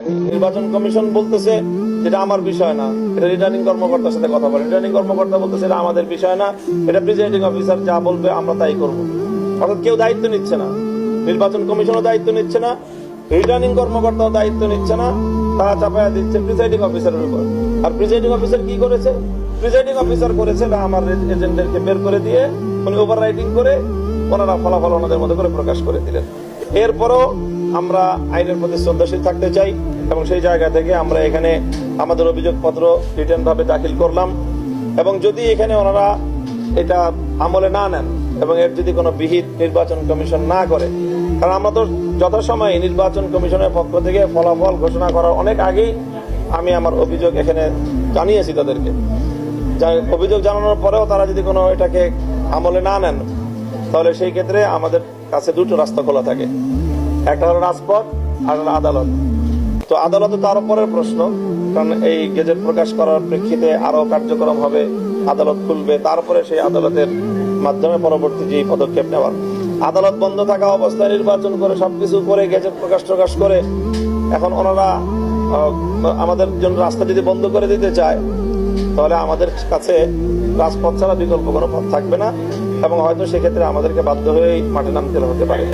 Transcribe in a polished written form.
নির্বাচন কমিশন বলতেছে যেটা আমার বিষয় না, এটা রিটার্নিং কর্মকর্তার সাথে কথা বলে। রিটার্নিং কর্মকর্তা বলতেছে এটা আমাদের বিষয় না, এটা প্রিজাইডিং অফিসার যা বলবে আমরা তাই করব। অর্থাৎ কেউ দায়িত্ব নিচ্ছে না, নির্বাচন কমিশনও দায়িত্ব নিচ্ছে না, রিটার্নিং কর্মকর্তাও দায়িত্ব নিচ্ছে না, তারা চাপায়া দিচ্ছে প্রিজাইডিং অফিসারের উপর। আর প্রিজাইডিং অফিসার কি করেছে? প্রিজাইডিং অফিসার করেছে আমার এজেন্টদেরকে বের করে দিয়ে উনি ওভার রাইটিং করে ওনারা ফলাফল ওনাদের মধ্যে করে প্রকাশ করে দিলেন। এরপরও আমরা আইনের প্রতি শ্রদ্ধাশীল থাকতে চাই এবং সেই জায়গা থেকে আমরা এখানে আমাদের অভিযোগপত্র রিটার্ন ভাবে দাখিল করলাম। এবং যদি এখানে ওনারা এটা আমলে না নেন এবং এর যদি কোনো বিহিত নির্বাচন কমিশন না করে, কারণ আমরা তো যথাসময়ে নির্বাচন কমিশনের পক্ষ থেকে ফলাফল ঘোষণা করার অনেক আগেই আমি আমার অভিযোগ এখানে জানিয়েছি তাদেরকে। অভিযোগ জানানোর পরেও তারা যদি কোনো এটাকে আমলে না নেন, তাহলে সেই ক্ষেত্রে আমাদের কাছে দুটো রাস্তা খোলা থাকে, একটা হলো রাজপথ আর হলো আদালত। তো আদালতে তো আরো পরের প্রশ্ন, কারণ এই গেজেট প্রকাশ করার প্রেক্ষিতে আরো কার্যক্রম হবে, আদালত খুলবে, তারপরে সেই আদালতের মাধ্যমে পরবর্তী যে পদক্ষেপ নেওয়ার। আদালত বন্ধ থাকা অবস্থায় নির্বাচন করে সবকিছু করে গেজেট প্রকাশ করে এখন ওনারা আমাদের জন্য রাস্তা যদি বন্ধ করে দিতে চায়, তাহলে আমাদের কাছে রাজপথ ছাড়া বিকল্প কোনো পথ থাকবে না এবং হয়তো সেক্ষেত্রে আমাদেরকে বাধ্য হয়েই মাঠে নামতে হতে পারে।